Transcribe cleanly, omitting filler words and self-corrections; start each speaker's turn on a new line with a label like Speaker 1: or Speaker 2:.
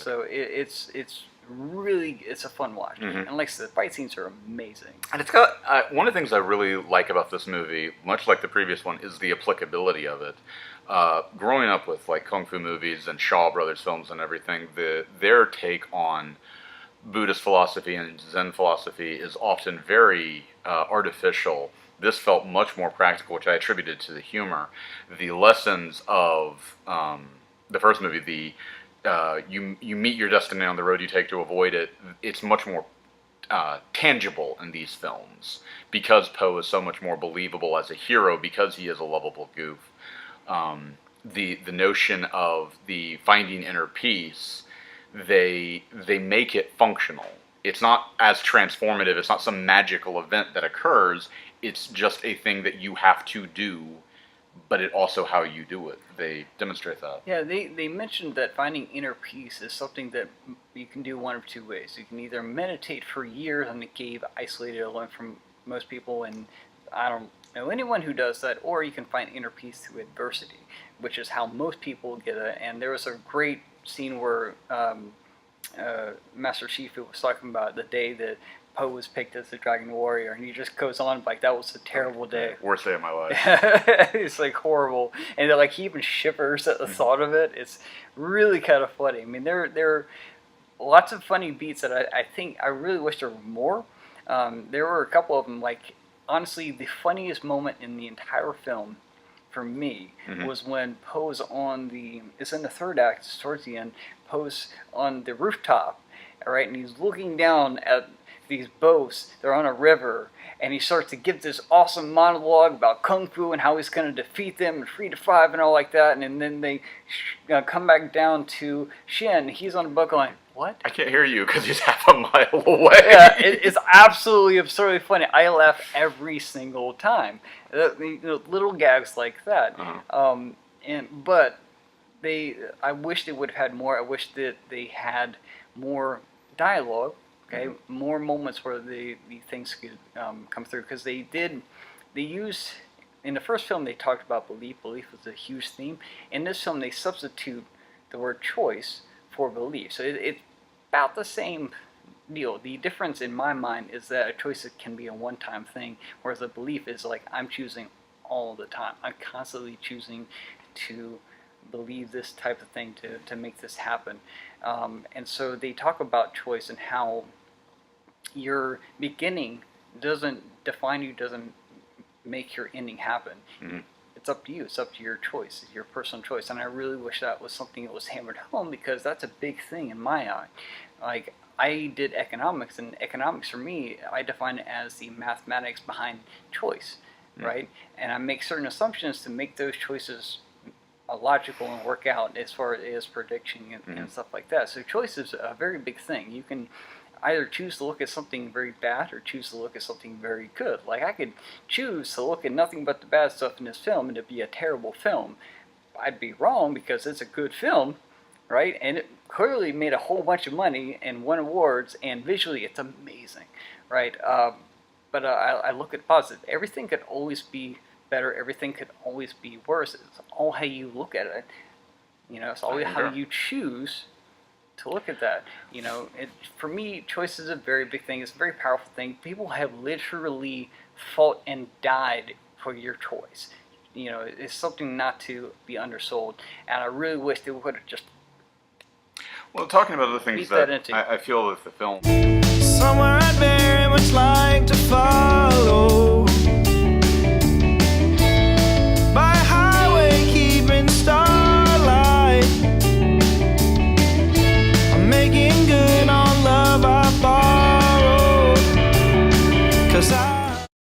Speaker 1: So it's really, it's a fun watch.
Speaker 2: Mm-hmm.
Speaker 1: And like I said, the fight scenes are amazing.
Speaker 2: And it's got one of the things I really like about this movie, much like the previous one, is the applicability of it. Growing up with like kung fu movies and Shaw Brothers films and everything, their take on Buddhist philosophy and Zen philosophy is often very artificial. This felt much more practical, which I attributed to the humor. The lessons of the first movie, you meet your destiny on the road you take to avoid it, it's much more tangible in these films because Poe is so much more believable as a hero because he is a lovable goof. The notion of the finding inner peace, they make it functional. It's not as transformative. It's not some magical event that occurs. It's just a thing that you have to do, but it also how you do it. They demonstrate that.
Speaker 1: Yeah, they mentioned that finding inner peace is something that you can do one of two ways. You can either meditate for years in a cave, isolated, alone from most people, and I don't know anyone who does that, or you can find inner peace through adversity, which is how most people get it. And there was a great scene where Master Shifu was talking about the day that Poe was picked as the Dragon Warrior, and he just goes on like that was a terrible day.
Speaker 2: Worst day of my life.
Speaker 1: It's like horrible, and like he even shivers at the thought of it. It's really kind of funny. I mean, there are lots of funny beats that I think I really wish there were more. There were a couple of them. Like honestly, the funniest moment in the entire film for me was when Poe's it's in the third act, it's towards the end. Poe's on the rooftop, all right, and he's looking down at these boats. They're on a river, and he starts to give this awesome monologue about kung fu and how he's going to defeat them and 3 to 5 and all like that. And then they come back down to Shin. He's on the boat going, "What?"
Speaker 2: I can't hear you because he's half a mile away.
Speaker 1: Yeah, it's absolutely absurdly funny. I laugh every single time. Little gags like that. But I wish they would have had more. I wish that they had more dialogue. Okay, more moments where the things could come through, because they used, in the first film they talked about belief. Belief was a huge theme. In this film they substitute the word choice for belief. So it's about the same deal. The difference in my mind is that a choice can be a one-time thing, whereas a belief is like I'm choosing all the time. I'm constantly choosing to believe this type of thing to make this happen. And so they talk about choice and how your beginning doesn't define you, doesn't make your ending happen. It's up to you. It's up to your choice. It's your personal choice. And I really wish that was something that was hammered home, because that's a big thing in my eye. Like, I did economics, and economics for me, I define it as the mathematics behind choice, right? And I make certain assumptions to make those choices logical and work out as far as prediction and stuff like that. So choice is a very big thing. You can either choose to look at something very bad or choose to look at something very good. Like, I could choose to look at nothing but the bad stuff in this film and it'd be a terrible film. I'd be wrong, because it's a good film, right? And it clearly made a whole bunch of money and won awards, and visually it's amazing, right? But I look at positive. Everything could always be better. Everything could always be worse. It's all how you look at it. You know, it's always how you choose to look at that. You know, for me, choice is a very big thing. It's a very powerful thing. People have literally fought and died for your choice. You know, it's something not to be undersold. And I really wish they would have just...
Speaker 2: Well, talking about other things that I feel that the film...
Speaker 3: Somewhere I'd very much like